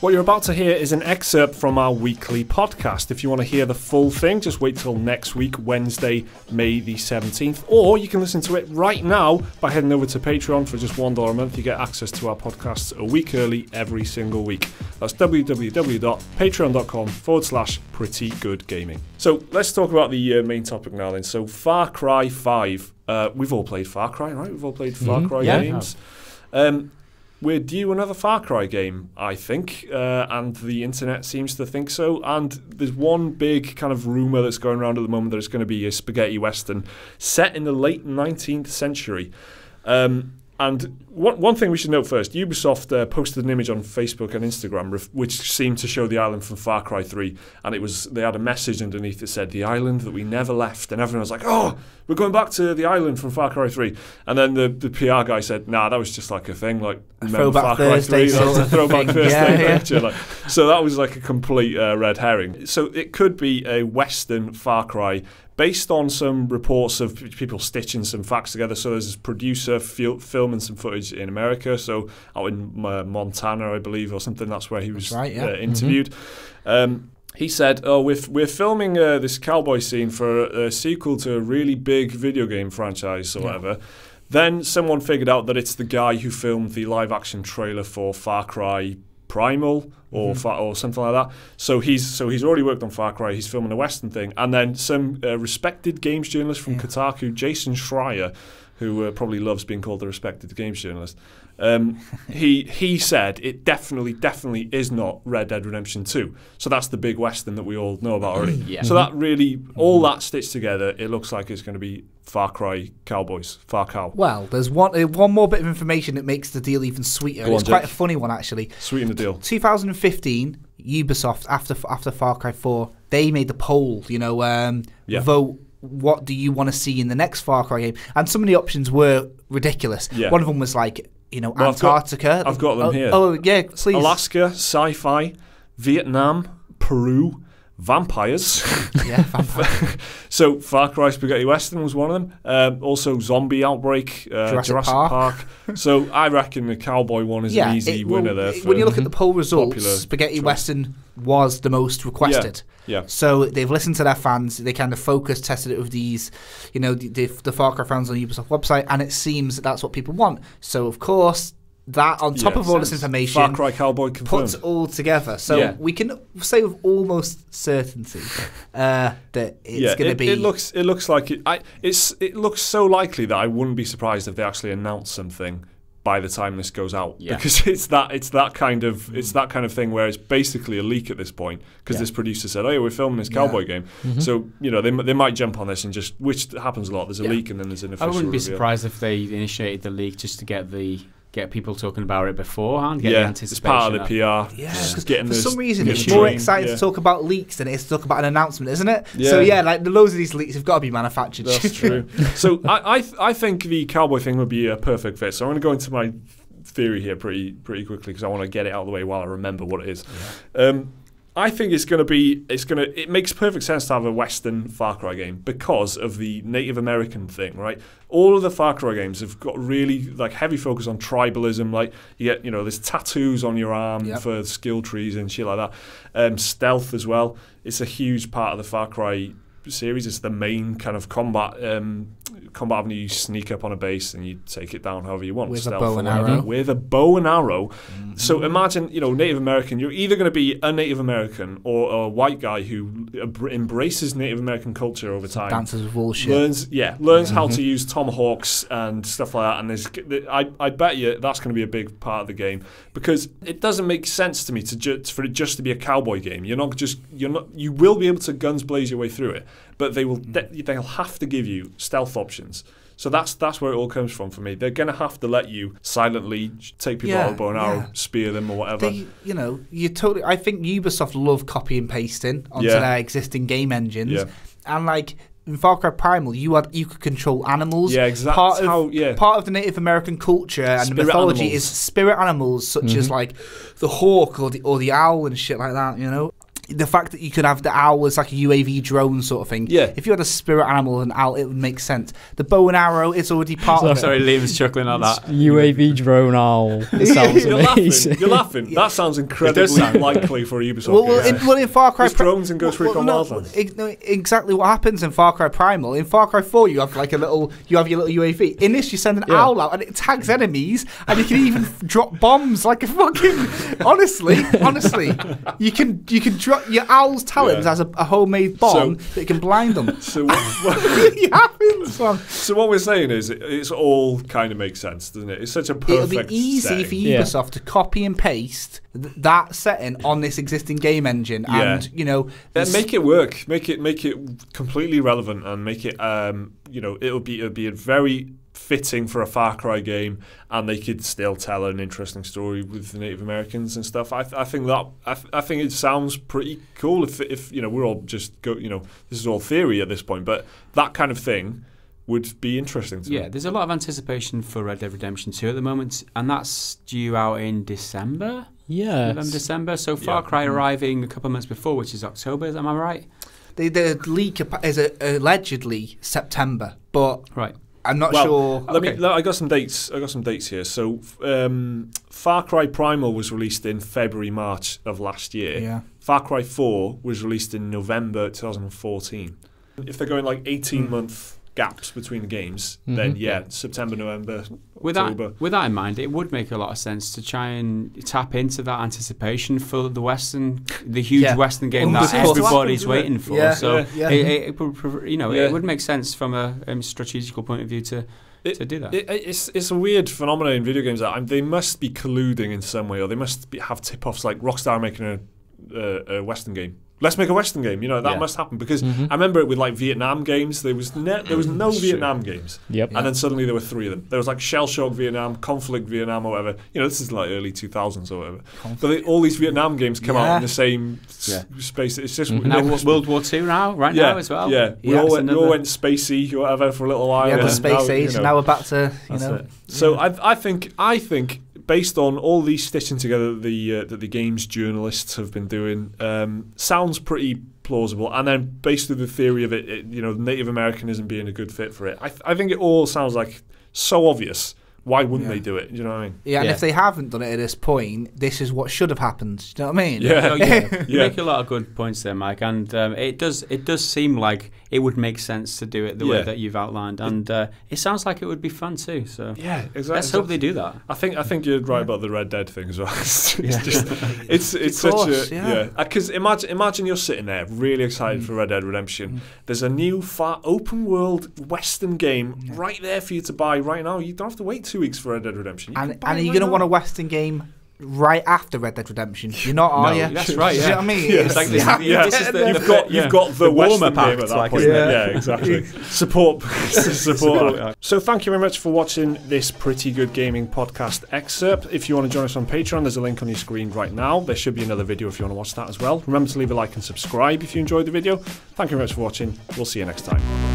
What you're about to hear is an excerpt from our weekly podcast. If you want to hear the full thing, just wait till next week, Wednesday, May the 17th. Or you can listen to it right now by heading over to Patreon for just $1 a month. You get access to our podcasts a week early every single week. That's www.patreon.com/prettygoodgaming. So let's talk about the main topic now then. So Far Cry 5. We've all played Far Cry, right? We've all played Far Cry games. We're due another Far Cry game, I think, and the internet seems to think so. And there's one big kind of rumour that's going around at the moment that it's going to be a spaghetti western set in the late 19th century. And one thing we should note first, Ubisoft posted an image on Facebook and Instagram which seemed to show the island from Far Cry 3, and they had a message underneath that said, "The island that we never left," and everyone was like, "Oh, we're going back to the island from Far Cry 3." And then the PR guy said, "Nah, that was just like a thing, like remember Far Cry 3, that's a throwback Thursday picture." Like, so that was like a complete red herring. So it could be a Western Far Cry, based on some reports of people stitching some facts together. So there's this producer filming some footage in America, so out in Montana, I believe, or something. That's where he was interviewed. He said, "Oh, we're filming this cowboy scene for a sequel to a really big video game franchise or whatever." Then someone figured out that it's the guy who filmed the live-action trailer for Far Cry Primal or something like that. So he's already worked on Far Cry. He's filming a Western thing, and then some respected games journalist from Kotaku, Jason Schreier, who probably loves being called a respected games journalist. He said it definitely is not Red Dead Redemption 2. So that's the big Western that we all know about already. So that really, all that stitched together, it looks like it's going to be Far Cry Cowboys, Far Cow. Well, there's one more bit of information that makes the deal even sweeter. It's quite a funny one, actually. Sweeten the deal. 2015, Ubisoft, after Far Cry 4, they made the poll, vote, what do you want to see in the next Far Cry game? And some of the options were ridiculous. One of them was like, Antarctica. I've got them here. Oh, yeah, please. Alaska, sci-fi, Vietnam, Peru, vampires. Vampires. So Far Cry Spaghetti Western was one of them. Also Zombie Outbreak, Jurassic Park. So I reckon the cowboy one is an easy winner there. When you look at the poll results, Spaghetti Western was the most requested. So they've listened to their fans. They kind of tested it with these, the Far Cry fans on the Ubisoft website, and it seems that's what people want. So of course, that on top of all this information, Far Cry Cowboy confirmed. Puts it all together. So we can say with almost certainty that it's going to be. It looks like it. It looks so likely that I wouldn't be surprised if they actually announce something by the time this goes out, because it's that kind of thing where it's basically a leak at this point, because this producer said, "Oh yeah, we're filming this cowboy game," so they might jump on this and just, which happens a lot. There's a leak and then there's an official. I wouldn't be surprised if they initiated the leak just to get people talking about it beforehand, get the anticipation. It's part of the PR. For some reason, it's more exciting to talk about leaks than it is to talk about an announcement, isn't it? So like loads of these leaks have got to be manufactured. That's true. So I think the cowboy thing would be a perfect fit. So I'm going to go into my theory here pretty quickly, because I want to get it out of the way while I remember what it is. I think it makes perfect sense to have a Western Far Cry game because of the Native American thing, right? All of the Far Cry games have got really like heavy focus on tribalism. Like you get, there's tattoos on your arm for skill trees and shit like that. Stealth as well. It's a huge part of the Far Cry series. It's the main kind of combat avenue. You sneak up on a base and you take it down however you want. With a bow and arrow. With a bow and arrow. So imagine, Native American. You're either going to be a Native American or a white guy who embraces Native American culture over time. Dances with bullshit. Learns how to use tomahawks and stuff like that. And I bet you that's going to be a big part of the game, because it doesn't make sense to me for it just to be a cowboy game. You will be able to guns blaze your way through it, but they'll have to give you stealth options. So that's where it all comes from for me. They're going to have to let you silently take people out with a bow and arrow, spear them or whatever. I think Ubisoft love copy and pasting onto their existing game engines, and like in Far Cry Primal, you could control animals. Yeah, exactly. Part of the Native American culture and the mythology is spirit animals, such as like the hawk or the owl and shit like that. the fact that you could have the owl as like a UAV drone sort of thing. Yeah. If you had a spirit animal and owl, it would make sense. The bow and arrow is already part of it. Sorry, Liam's chuckling at that. UAV drone owl. It sounds amazing. You're laughing. Yeah. That sounds incredibly likely for a Ubisoft. Well, in Far Cry drones and Ghost Recon Wildlands. Exactly what happens in Far Cry Primal. In Far Cry 4, you have like your little UAV. In this, you send an owl out and it tags enemies, and you can even drop bombs like a fucking. Honestly, you can drop your owl's talons as a homemade bomb that can blind them. So what we're saying is it's all kind of makes sense, doesn't it? It's such a perfect. It'll be easy for Ubisoft to copy and paste that setting on this existing game engine, and make it work, make it completely relevant, and make it it'll be a very fitting for a Far Cry game, and they could still tell an interesting story with the Native Americans and stuff. I think it sounds pretty cool. If we're all just this is all theory at this point, but that kind of thing would be interesting to me. Yeah, there's a lot of anticipation for Red Dead Redemption 2 at the moment, and that's due out in December. Yeah, November, December. So Far Cry arriving a couple of months before, which is October. Am I right? The leak is allegedly September, but right. I'm not sure. I got some dates. Here. So, Far Cry Primal was released in February, March of last year. Yeah. Far Cry 4 was released in November 2014. If they're going like 18-month gaps between the games, then September, November, October. With that in mind, it would make a lot of sense to try and tap into that anticipation for the huge Western game that everybody's waiting for. Yeah. So it would make sense from a strategical point of view to do that. It's a weird phenomenon in video games that they must be colluding in some way, or they must have tip-offs like Rockstar making a Western game. Let's make a Western game. That must happen, because I remember it with like Vietnam games. There was no Vietnam games. Yep. And then suddenly there were 3 of them. There was like Shell Shock Vietnam, Conflict Vietnam, or whatever. This is like early 2000s or whatever. But all these Vietnam games come out in the same space. It's just now World War II now as well. Yeah, we all went spacey or whatever for a little while. Yeah, the space age. Now we're back to So I think. Based on all these stitching together that the games journalists have been doing, sounds pretty plausible. And then based on the theory of it, Native Americanism being a good fit for it, I think it all sounds like so obvious. Why wouldn't they do it? Do you know what I mean? Yeah, and if they haven't done it at this point, this is what should have happened. Do you know what I mean? Yeah. You make a lot of good points there, Mike, and it does seem like it would make sense to do it the way that you've outlined, and it sounds like it would be fun too. So yeah, exactly. Let's hope they do that. I think you're right about the Red Dead thing as well. It's such a because imagine you're sitting there really excited for Red Dead Redemption. There's a new open world Western game right there for you to buy right now. You don't have to wait 2 weeks for Red Dead Redemption. And are you going to want a Western game right after Red Dead Redemption? You're not, are you? That's right. You know what I mean? It's like this. You've got the Western game at that point. Yeah, exactly. Support. So thank you very much for watching this Pretty Good Gaming podcast excerpt. If you want to join us on Patreon, there's a link on your screen right now. There should be another video if you want to watch that as well. Remember to leave a like and subscribe if you enjoyed the video. Thank you very much for watching. We'll see you next time.